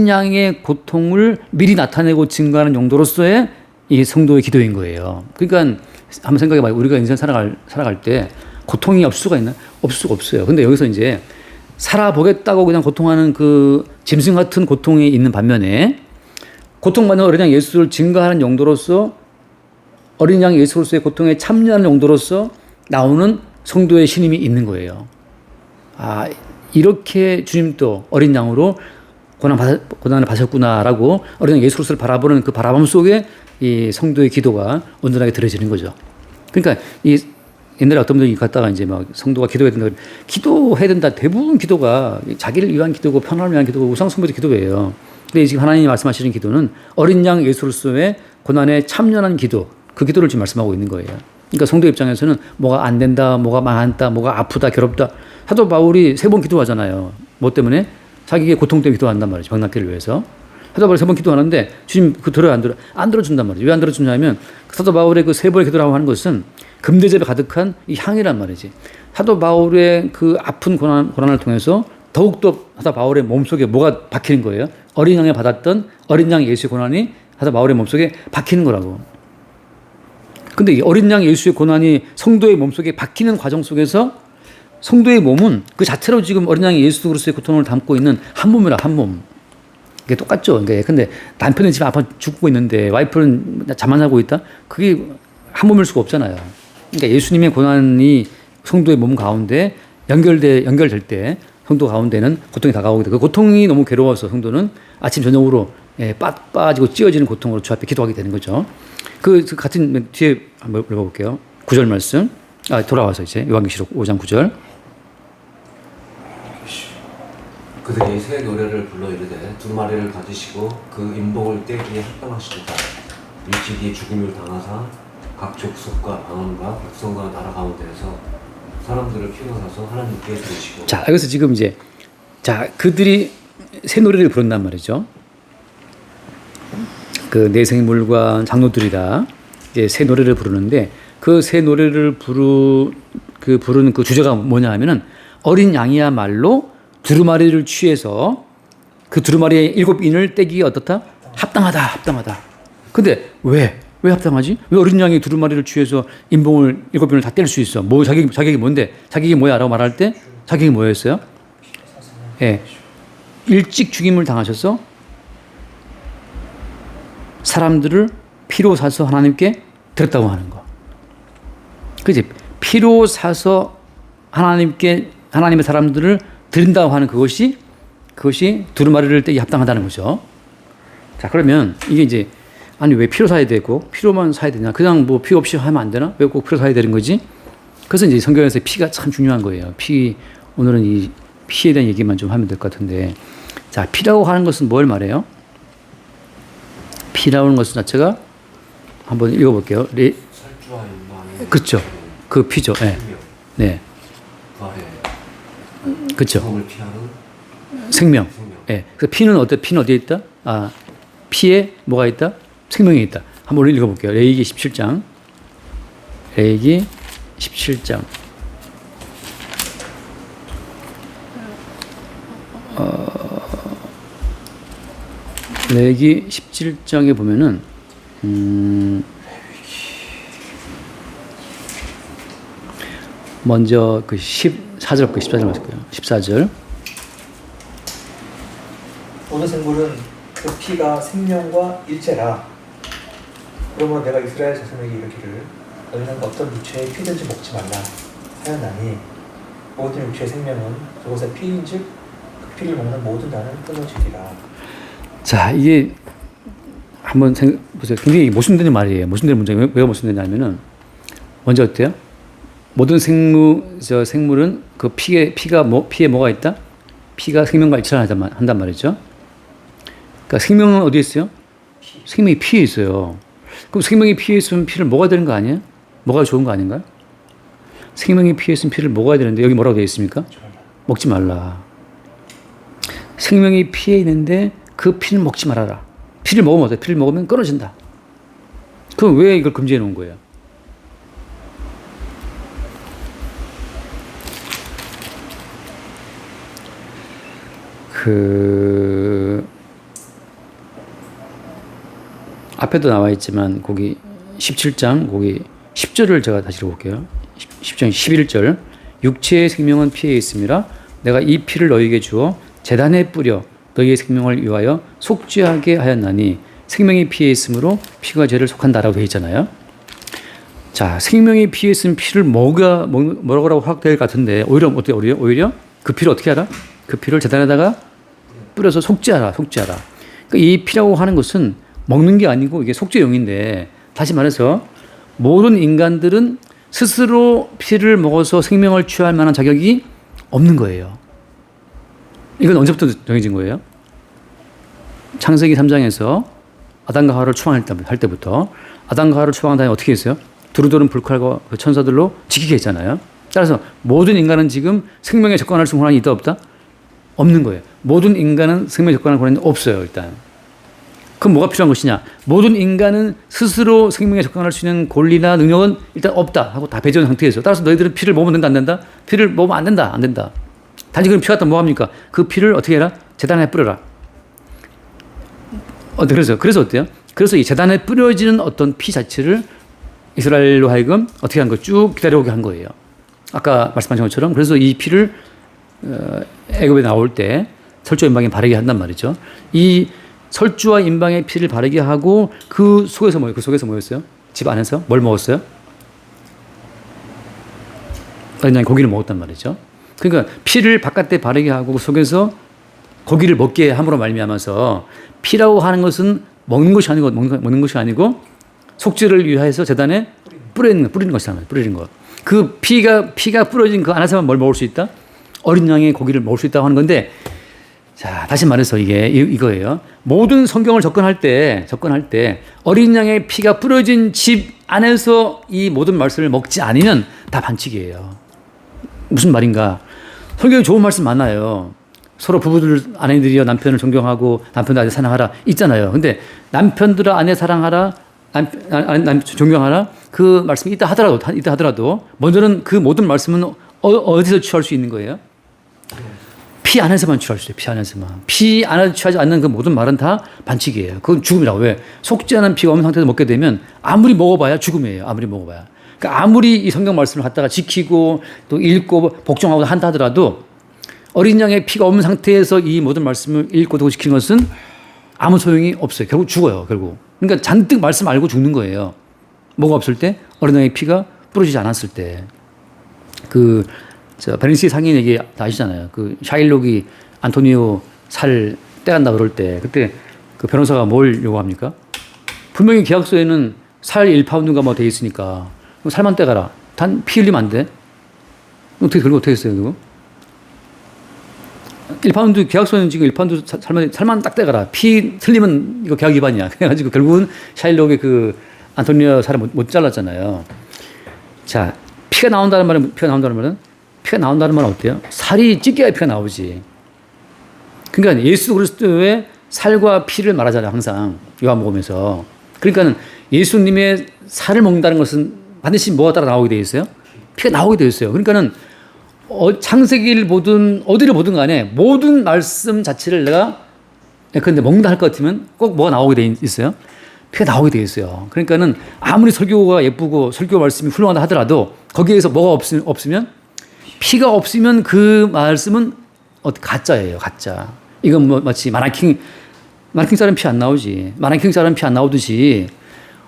양의 고통을 미리 나타내고 증거하는 용도로서의 이 성도의 기도인 거예요. 그러니까 한번 생각해봐요. 우리가 인생 살아갈 때 고통이 없을 수가 있나? 없을 수가 없어요. 근데 여기서 이제 살아보겠다고 그냥 고통하는 그 짐승 같은 고통이 있는 반면에 고통받는 어린 양 예수를 증거하는 용도로서 어린 양 예수로서의 고통에 참여하는 용도로서 나오는 성도의 신임이 있는 거예요. 아, 이렇게 주님도 어린 양으로 고난을 받으셨구나라고 어린 양 예수로서를 바라보는 그 바라봄 속에 이 성도의 기도가 온전하게 들어지는 거죠. 그러니까 이 옛날에 어떤 분들이 갔다가 이제 막 성도가 기도해야 된다. 기도해야 된다. 대부분 기도가 자기를 위한 기도고 편안을 위한 기도고 우상숭배의 기도예요. 근데 지금 하나님이 말씀하시는 기도는 어린 양 예수로서의 고난에 참여하는 기도, 그 기도를 지금 말씀하고 있는 거예요. 그러니까 성도 입장에서는 뭐가 안 된다, 뭐가 망한다, 뭐가 아프다, 괴롭다. 사도 바울이 3번 기도하잖아요. 뭐 때문에? 자기의 고통 때문에 기도한단 말이죠. 병낫기를 위해서. 사도 바울이 3번 기도하는데 주님 그 들어요, 안 들어요? 안 들어준단 말이죠. 왜 안 들어주냐면 사도 바울의 그 3번의 기도라고 하는 것은 금대접에 가득한 이 향이란 말이지. 사도 바울의 그 아픈 고난을 통해서 더욱더 사도 바울의 몸속에 뭐가 박히는 거예요? 어린 양에 받았던 어린 양 예수의 고난이 사도 바울의 몸속에 박히는 거라고. 근데 이 어린 양 예수의 고난이 성도의 몸속에 박히는 과정 속에서 성도의 몸은 그 자체로 지금 어린 양 예수 그리스도의 고통을 담고 있는 한 몸이라, 한 몸. 이게 똑같죠. 근데 남편은 집에 아파 죽고 있는데 와이프는 잠만 자고 있다? 그게 한 몸일 수가 없잖아요. 그러니까 예수님의 고난이 성도의 몸 가운데 연결될 때 성도 가운데는 고통이 다가오게 돼. 그 고통이 너무 괴로워서 성도는 아침 저녁으로 빠지고 찢어지는 고통으로 주 앞에 기도하게 되는 거죠. 그 같은 뒤에 한번 읽어볼게요. 9절 말씀. 돌아와서 이제 요한계시록 5장 9절. 그들이 새 노래를 불러 이르되 두루마리를 가지시고 그 인복을 떼기에 합당하시도다. 일찍이 죽임을 당하사 각 족속과 방언과 백성과 나라 가운데에서 사람들을 피워사서 하나님께 드리시고. 자, 여기서 지금 이제 그들이 새 노래를 부른단 말이죠. 그 내생물과 장로들이다 이제 새 노래를 부르는데 그 새 노래를 부르는 그 주제가 뭐냐 하면은 어린 양이야말로 두루마리를 취해서 그 두루마리의 7인을 떼기에 어떻다? 합당하다. 근데 왜 합당하지? 왜 어린 양이 두루마리를 취해서 인봉을 7인을 다 뗄 수 있어? 뭐 자격이 뭔데? 자격이 뭐야? 라고 말할 때 자격이 뭐였어요? 예. 일찍 죽임을 당하셔서 사람들을 피로 사서 하나님께 드렸다고 하는 거. 그지? 피로 사서 하나님의 사람들을 드린다고 하는 그것이 두루마리를 떼기 합당하다는 거죠. 자, 그러면 이게 이제 아니 왜 피로 사야 되고 피로만 사야 되냐? 그냥 뭐 피 없이 하면 안 되나? 왜 꼭 피로 사야 되는 거지? 그래서 이제 성경에서 피가 참 중요한 거예요. 오늘은 이 피에 대한 얘기만 좀 하면 될 것 같은데, 자, 피라고 하는 것은 뭘 말해요? 피라고 하는 것은 자체가 한번 읽어볼게요. 살주와 인망의 그렇죠. 그 피죠. 네. 네. 그렇죠. 죽음을 피하는 생명. 네. 그래서 피는 어디에 있다? 피에 뭐가 있다? 생명이 있다. 한번 읽어볼게요. 레위기 17장. 레위기 17장. 레위기 17장에 보면은 먼저 그 14절, 14절 맞을까요? 14절. 모든 생물은 그 피가 생명과 일체라. 그러므로 내가 이스라엘 자손에게 이르기를 너희는 어떤 육체의 피든지 먹지 말라 하였나니 모든 육체의 생명은 그것의 피인즉 그 피를 먹는 모든 자는 끊어지리라. 자, 이게 한번 보세요. 굉장히 모순되는 말이에요. 모순되는 문장이 왜 모순되냐면은 먼저 어때요? 모든 생물은 그 피에 뭐가 있다? 피가 생명과 일치를 한단 말이죠. 그러니까 생명은 어디에 있어요? 생명이 피에 있어요. 그럼 생명이 피에 있으면 피를 먹어야 되는 거 아니에요? 먹어야 좋은 거 아닌가요? 생명이 피에 있으면 피를 먹어야 되는데 여기 뭐라고 되어 있습니까? 먹지 말라. 생명이 피에 있는데 그 피는 먹지 말아라. 피를 먹으면 어때? 피를 먹으면 끊어진다. 그럼 왜 이걸 금지해 놓은 거예요? 그 앞에도 나와 있지만 거기 17장 거기 10절을 제가 다시 읽어볼게요. 10장 11절 육체의 생명은 피에 있음이라 내가 이 피를 너희에게 주어 제단에 뿌려 너희의 생명을 위하여 속죄하게 하였나니 생명이 피에 있으므로 피가 죄를 속한다라고 되어 있잖아요. 자, 생명이 피에 있으면 피를 먹으라고 확될 것 같은데 오히려 어때요? 오히려 그 피를 어떻게 하라? 그 피를 제단에다가 뿌려서 속죄하라. 그러니까 이 피라고 하는 것은 먹는 게 아니고 이게 속죄용인데 다시 말해서 모든 인간들은 스스로 피를 먹어서 생명을 취할 만한 자격이 없는 거예요. 이건 언제부터 정해진 거예요? 창세기 3장에서 아담과 하와를 추방할 때부터 아담과 하와를 추방한 다음에 어떻게 했어요? 두루두른 불칼과 그 천사들로 지키게 했잖아요. 따라서 모든 인간은 지금 생명에 접근할 수 있는 권한이 있다 없다? 없는 거예요. 모든 인간은 생명에 접근할 권한이 없어요. 일단. 그럼 뭐가 필요한 것이냐? 모든 인간은 스스로 생명에 접근할 수 있는 권리나 능력은 일단 없다 하고 다 배제한 상태에서 따라서 너희들은 피를 먹으면 된다 안 된다? 피를 먹으면 안 된다. 단지 그럼 피 같다 뭐 합니까? 그 피를 어떻게 해라? 제단에 뿌려라. 그래서 어때요? 그래서 이 제단에 뿌려지는 어떤 피 자체를 이스라엘로 하여금 어떻게 한 거 쭉 기다려오게 한 거예요. 아까 말씀하신 것처럼 그래서 이 피를 애굽에 나올 때 설주와 임방에 바르게 한단 말이죠. 이 설주와 임방의 피를 바르게 하고 그 속에서 뭐였어요? 집 안에서 뭘 먹었어요? 그냥 고기를 먹었단 말이죠. 그러니까 피를 바깥에 바르게 하고 그 속에서 고기를 먹게 함으로 말미암아서 피라고 하는 것은 먹는 것이 아니고 속죄를 위하여서 제단에 뿌리는 것이잖아요. 뿌리는 것. 그 피가 뿌려진 그 안에서만 뭘 먹을 수 있다? 어린 양의 고기를 먹을 수 있다고 하는 건데, 자, 다시 말해서 이게 이거예요. 모든 성경을 접근할 때 어린 양의 피가 뿌려진 집 안에서 이 모든 말씀을 먹지 않으면 다 반칙이에요. 무슨 말인가? 성경에 좋은 말씀 많아요. 서로 부부들, 아내들이여 남편을 존경하고 남편도 아내 사랑하라 있잖아요. 근데 남편들아 아내 사랑하라, 남편 존경하라 그 말씀이 있다 하더라도 먼저는 그 모든 말씀은 어디서 취할 수 있는 거예요? 피 안에서만 취할 수 있어요. 피 안에서만. 피 안에서 취하지 않는 그 모든 말은 다 반칙이에요. 그건 죽음이라고. 왜? 속지 않은 피가 없는 상태에서 먹게 되면 아무리 먹어봐야 죽음이에요. 그러니까 아무리 이 성경 말씀을 갖다가 지키고 또 읽고 복종하고 한다 하더라도 어린 양의 피가 없는 상태에서 이 모든 말씀을 읽고 또 지키는 것은 아무 소용이 없어요. 결국 죽어요. 그러니까 잔뜩 말씀 알고 죽는 거예요. 뭐가 없을 때? 어린 양의 피가 뿌려지지 않았을 때. 베네치 상인 얘기 다 아시잖아요. 그 샤일록이 안토니오 살 떼간다 그럴 때 그때 그 변호사가 뭘 요구합니까? 분명히 계약서에는 살 1파운드인가 뭐 돼 있으니까 살만 떼가라. 단 피 흘리면 안 돼. 결국 어떻게 했어요, 그거? 1파운드 계약서는 지금 1파운드 살만 딱 떼가라. 피 틀리면 이거 계약 위반이야. 그래가지고 결국은 샤일록의 그 안토니오 살을 못 잘랐잖아요. 자, 피가 나온다는 말은 어때요? 살이 찢겨야 피가 나오지. 그러니까 예수 그리스도의 살과 피를 말하잖아요, 항상 요한복음에서. 그러니까 예수님의 살을 먹는다는 것은 반드시 뭐가 따라 나오게 돼 있어요? 피가 나오게 돼 있어요. 그러니까는 창세기를 보든 어디를 보든 간에 모든 말씀 자체를 내가 근데 먹는다 할 것 같으면 꼭 뭐가 나오게 돼 있어요? 피가 나오게 돼 있어요. 그러니까는 아무리 설교가 예쁘고 설교 말씀이 훌륭하다 하더라도 거기에서 뭐가 없으면 피가 없으면 그 말씀은 가짜예요, 가짜. 이건 뭐 마치 마나킹 사람 피 안 나오지. 마나킹 사람 피 안 나오듯이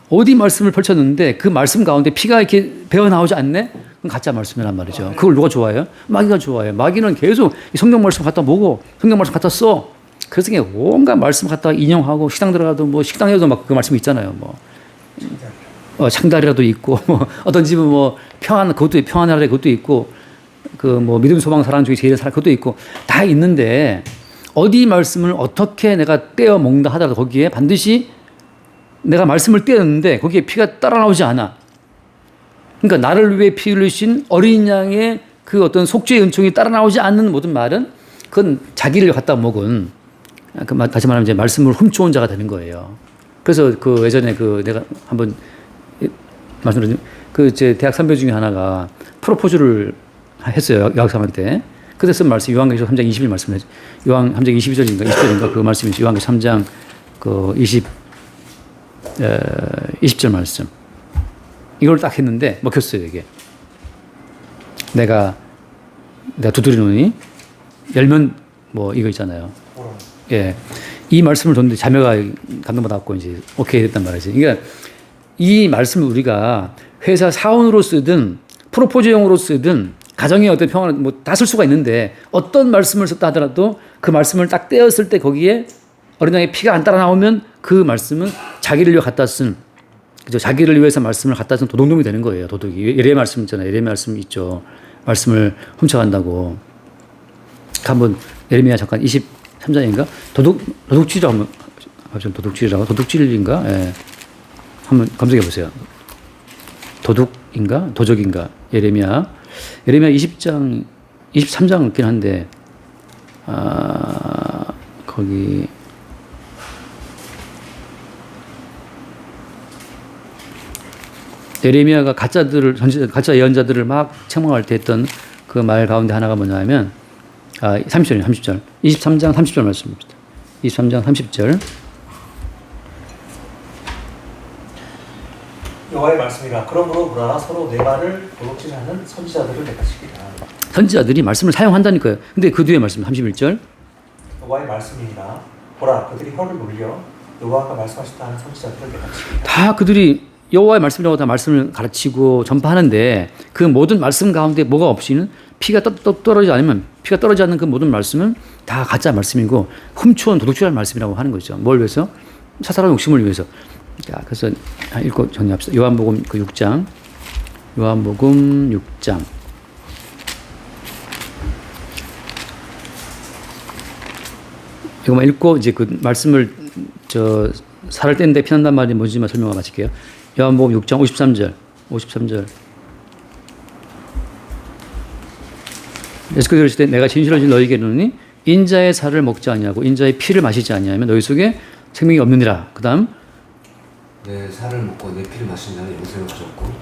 어디 말씀을 펼쳤는데 그 말씀 가운데 피가 이렇게 배어 나오지 않네? 그건 가짜 말씀이란 말이죠. 그걸 누가 좋아해요? 마귀가 좋아해요. 마귀는 계속 성경 말씀 갖다 보고 성경 말씀 갖다 써. 그래서 그냥 온갖 말씀 갖다 인용하고 식당 들어가도 뭐 식당에도 막 그 말씀 있잖아요. 뭐 창달이라도 있고 뭐 어떤 집은 뭐 평안하라 그것도 있고 그 뭐 믿음 소망 사랑 중에 제일 사랑 그것도 있고 다 있는데 어디 말씀을 어떻게 내가 떼어 먹는다 하더라도 거기에 반드시 내가 말씀을 떼었는데 거기에 피가 따라 나오지 않아. 그러니까 나를 위해 피 흘리신 어린 양의 그 어떤 속죄의 은총이 따라 나오지 않는 모든 말은 그건 자기를 갖다 먹은 다시 말하면 이제 말씀을 훔쳐온 자가 되는 거예요. 그래서 그 예전에 내가 한번 말씀드린 제 대학 선배 중에 하나가 프로포즈를 했어요. 여학생한테. 그때 쓴 말씀 요한계시록 3장 20절 말씀 요한 3장 22절인가 20절인가 그 말씀이죠. 요한계시록 3장 그 20절 말씀. 이걸 딱 했는데 먹혔어요, 이게. 내가 두드리노니 열면 뭐 이거 있잖아요. 예. 이 말씀을 줬는데 자매가 감동받았고 이제 오케이 됐단 말이지. 그러니까 이 말씀을 우리가 회사 사원으로 쓰든 프로포즈용으로 쓰든 가정의 어떤 평화를 뭐 다 쓸 수가 있는데 어떤 말씀을 썼다 하더라도 그 말씀을 딱 떼었을 때 거기에 어린 양의 피가 안 따라 나오면 그 말씀은 자기를 위해 갖다 쓴 그죠? 자기를 위해서 말씀을 갖다 쓴 도둑놈이 되는 거예요. 도둑이. 예레미야 말씀 있잖아요. 예레미야 말씀 있죠. 말씀을 훔쳐간다고. 한번 예레미야 잠깐 23장인가? 도둑질이라고 도둑질인가? 예. 한번 검색해 보세요. 도둑인가? 도적인가? 예레미야 20장 23장 있긴 한데 거기 예레미야가 가짜 예언자들을 막 책망할 때 했던 그 말 가운데 하나가 뭐냐면 30절이에요. 30절. 23장 30절 말씀입니다. 23장 30절. 여호와의 말씀이라. 그러므로 보라 서로 내 말을 도둑질하는 선지자들을 내가 치리라. 선지자들이 말씀을 사용한다니까요. 근데 그 뒤에 말씀 31절. 여호와의 말씀이니라. 보라 그들이 혀를 놀려 여호와가 말씀하셨다 하는 선지자들을 내가 치리라. 다 그들이 여호와의 말씀이라고 다 말씀을 가르치고 전파하는데 그 모든 말씀 가운데 뭐가 없이는 피가 떨어지지 않으면 피가 떨어지지 않는 그 모든 말씀은 다 가짜 말씀이고 훔쳐온 도둑질할 말씀이라고 하는 거죠. 뭘 위해서? 사사로운 욕심을 위해서. 자, 그래서 읽고 정리합시다. 요한복음 그 6장. 요한복음 6장. 이거만 읽고 이제 그 말씀을 살을 떼는데 피난단 말이 뭔지만 설명을 마칠게요. 요한복음 6장 53절. 예수께서 이르시되 내가 진실로 너희에게 이르노니 인자의 살을 먹지 아니하고 인자의 피를 마시지 아니하면 너희 속에 생명이 없느니라. 그다음 내 살을 먹고 내 피를 마신 자는 영생을 얻었고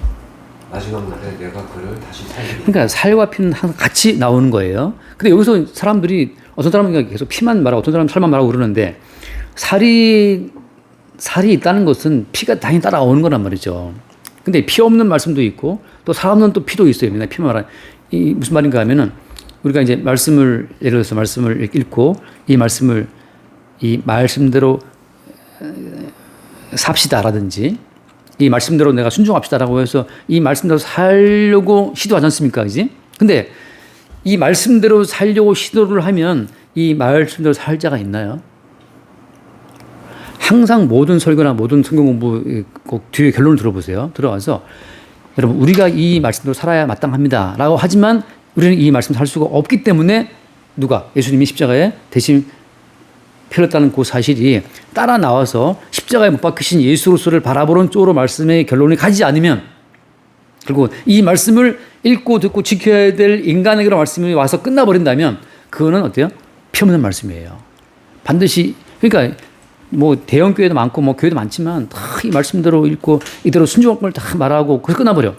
마지막 날에 내가 그를 다시 살리리라. 그러니까 살과 피는 항상 같이 나오는 거예요. 근데 여기서 사람들이 어떤 사람은 계속 피만 말하고 어떤 사람은 살만 말하고 그러는데 살이 있다는 것은 피가 당연히 따라오는 거란 말이죠. 근데 피 없는 말씀도 있고 또 살 없는 또 피도 있어요. 맨날 피만 말하는. 이 무슨 말인가 하면은 우리가 이제 말씀을 예를 들어서 말씀을 읽고 이 말씀대로 삽시다라든지 이 말씀대로 내가 순종합시다라고 해서 이 말씀대로 살려고 시도하지 않습니까? 그지? 근데 이 말씀대로 살려고 시도를 하면 이 말씀대로 살 자가 있나요? 항상 모든 설교나 모든 성경 공부 꼭 뒤에 결론을 들어보세요. 들어가서 여러분 우리가 이 말씀대로 살아야 마땅합니다. 라고 하지만 우리는 이 말씀 살 수가 없기 때문에 누가? 예수님이 십자가에 대신 펴렸다는 그 사실이 따라 나와서 십자가에 못 박히신 예수로서를 바라보는 쪽으로 말씀의 결론이 가지 않으면 그리고 이 말씀을 읽고 듣고 지켜야 될 인간에게로 말씀이 와서 끝나버린다면 그거는 어때요? 피 없는 말씀이에요. 반드시 그러니까 뭐 대형 교회도 많고 뭐 교회도 많지만 다 이 말씀대로 읽고 이대로 순종할 걸 다 말하고 그래서 끝나버려.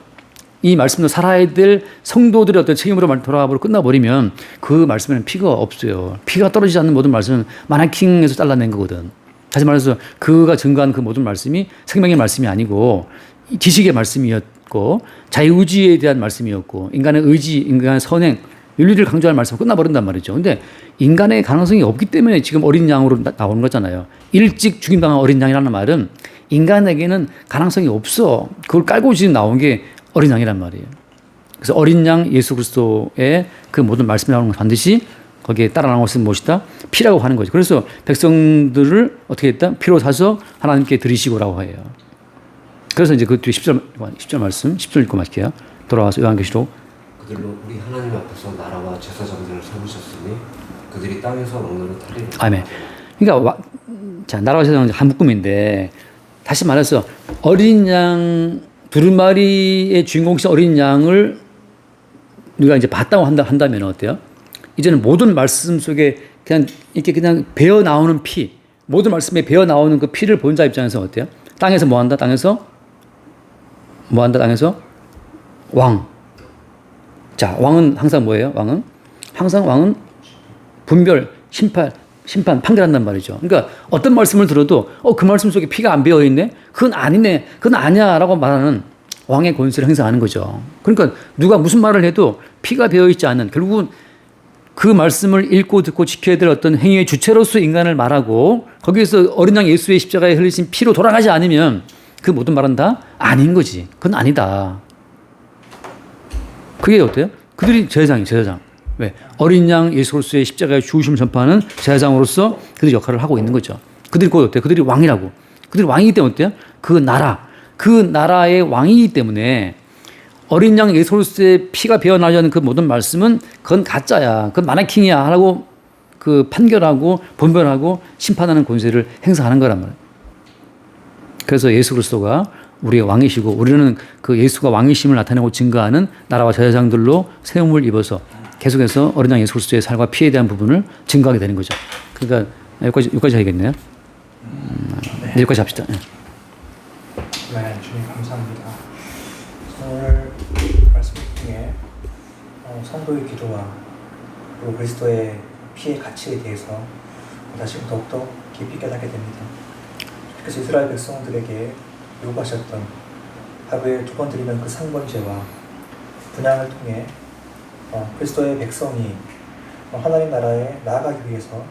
이 말씀대로 살아야 될 성도들의 어떤 책임으로 돌아가버리고 끝나버리면 그 말씀에는 피가 없어요. 피가 떨어지지 않는 모든 말씀은 마나킹에서 잘라낸 거거든. 다시 말해서 그가 증거한 그 모든 말씀이 생명의 말씀이 아니고 지식의 말씀이었고 자유의지에 대한 말씀이었고 인간의 의지, 인간의 선행, 윤리를 강조할 말씀은 끝나버린단 말이죠. 근데 인간의 가능성이 없기 때문에 지금 어린 양으로 나오는 거잖아요. 일찍 죽임당한 어린 양이라는 말은 인간에게는 가능성이 없어. 그걸 깔고 지금 나온 게 어린 양이란 말이에요. 그래서 어린 양 예수 그리스도의 그 모든 말씀이 나오는 건 반드시 거기에 따라 나온 것은 무엇이다? 피라고 하는 거죠. 그래서 백성들을 어떻게 했다? 피로 사서 하나님께 드리시고라고 해요. 그래서 이제 그 뒤에 10절 말씀, 10절 읽고 마칠게요. 돌아와서 요한계시록. 그들로 우리 하나님 앞에서 나라와 제사장들을 세우셨으니 그들이 땅에서 왕노를 타리라. 아멘. 그러니까 자 나라와 제사장은 한 묶음인데 다시 말해서 어린 양 두루마리의 주인공이신 어린 양을 우리가 이제 봤다고 한다면 어때요? 이제는 모든 말씀 속에 그냥 이렇게 그냥 배어 나오는 피, 모든 말씀에 배어 나오는 그 피를 본 자 입장에서 어때요? 땅에서 뭐 한다? 땅에서 왕. 자, 왕은 항상 뭐예요? 왕은 항상 왕은 분별, 심판, 판결한단 말이죠. 그러니까 어떤 말씀을 들어도 그 말씀 속에 피가 안 배어 있네? 그건 아니네. 그건 아니야. 라고 말하는 왕의 권세를 행사하는 거죠. 그러니까 누가 무슨 말을 해도 피가 배어 있지 않는, 결국은 그 말씀을 읽고 듣고 지켜야 될 어떤 행위의 주체로서 인간을 말하고 거기에서 어린 양 예수의 십자가에 흘리신 피로 돌아가지 않으면 그 모든 말은 다 아닌 거지. 그건 아니다. 그게 어때요? 그들이 제사장이에요, 제사장. 왜? 어린 양 예수로서의 십자가의 죽으심을 전파하는 제사장으로서 그들이 역할을 하고 있는 거죠. 그들이 곧 어때요? 그들이 왕이라고. 그들이 왕이기 때문에 어때요? 그 나라의 왕이기 때문에 어린 양 예수로서의 피가 배어나려는 그 모든 말씀은 그건 가짜야. 그건 마네킹이야. 하고 그 판결하고 분별하고 심판하는 권세를 행사하는 거란 말이에요. 그래서 예수 그리스도가 우리의 왕이시고 우리는 그 예수가 왕이심을 나타내고 증거하는 나라와 제사장들로 세움을 입어서 계속해서 어린 양 예수 그리스도의 살과 피에 대한 부분을 증거하게 되는 거죠. 그러니까 여기까지 하겠네요. 여기까지 합시다. 네. 네, 주님 감사합니다. 오늘 말씀 중에 성도의 기도와 그리고 그리스도의 피의 가치에 대해서 다시 더욱더 깊이 깨닫게 됩니다. 그래서 이스라엘 백성들에게 요구하셨던 하루에 2번 드리는 그 상번제와 분향을 통해 그리스도의 백성이 하나님 나라에 나아가기 위해서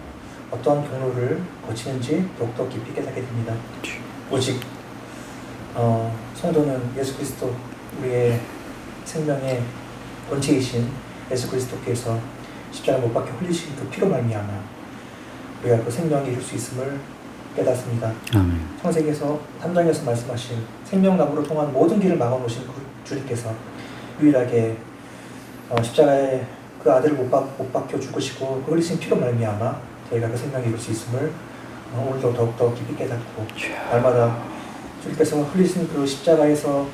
어떠한 경로를 거치는지 더욱더 깊이 깨닫게 됩니다. 오직 성도는 예수 그리스도 우리의 생명의 원칙이신 예수 그리스도께서 십자가 못 박혀 흘리신 그 피로 말미암아 우리가 그 생명을 이룰 수 있음을 깨닫습니다. 아멘. 창세기에서 3장에서 말씀하신 생명나무로 통한 모든 길을 막아놓으신 그 주님께서 유일하게 십자가에 그 아들을 못 박혀 죽으시고 그 흘리신 피로 말미암아 저희가 그 생명을 이룰 수 있음을 오늘도 더욱더 깊이 깨닫고 날마다 주님께서 흘리신 그 십자가에서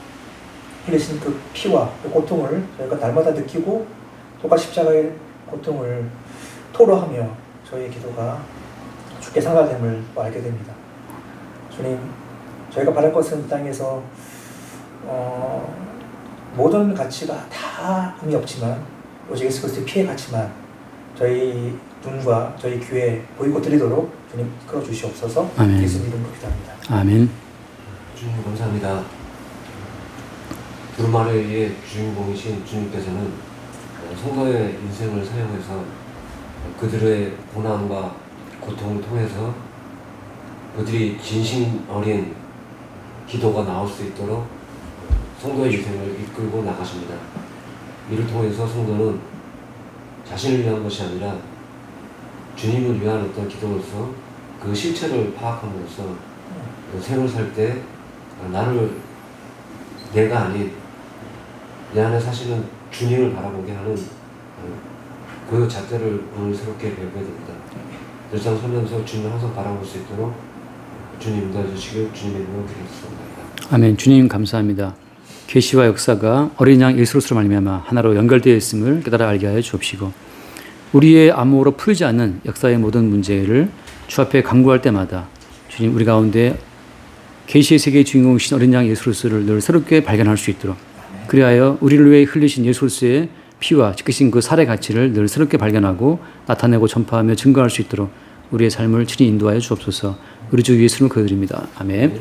흘리신 그 피와 그 고통을 저희가 날마다 느끼고 또한 십자가의 고통을 토로하며 저희의 기도가 주께 상달됨을 알게 됩니다. 주님, 저희가 바랄 것은 이 땅에서 모든 가치가 다 의미 없지만 오직 예수 그리스도의 피의 가치만 저희 눈과 저희 귀에 보이고 들리도록 주님 이끌어 주시옵소서. 예수 이름으로 기도합니다. 아멘. 주님 감사합니다. 두루마리의 주인공이신 주님께서는 성도의 인생을 사용해서 그들의 고난과 고통을 통해서 그들이 진심 어린 기도가 나올 수 있도록 성도의 인생을 이끌고 나가십니다. 이를 통해서 성도는 자신을 위한 것이 아니라 주님을 위한 어떤 기도로서 그 실체를 파악함으로써 그 생을 살 때 나를 내가 아닌 내 안에 사실은 주님을 바라보게 하는 그 잣대를 오늘 새롭게 배우게 됩니다. 일상 살면서 주님을 항상 바라볼 수 있도록 주님 인도해 주시길 주님의 이름으로 기도했습니다. 아멘. 주님 감사합니다. 계시와 역사가 어린 양 예수로서 말미암아 하나로 연결되어 있음을 깨달아 알게 하여 주옵시고 우리의 암호로 풀지 않는 역사의 모든 문제를 주 앞에 간구할 때마다 주님 우리 가운데 계시의 세계의 주인공이신 어린 양 예수로서를 늘 새롭게 발견할 수 있도록 그리하여 우리를 위해 흘리신 예수로서의 피와 지키신 그 살의 가치를 늘 새롭게 발견하고 나타내고 전파하며 증거할 수 있도록 우리의 삶을 친히 인도하여 주옵소서. 우리 주 예수님을 기도드립니다. 아멘.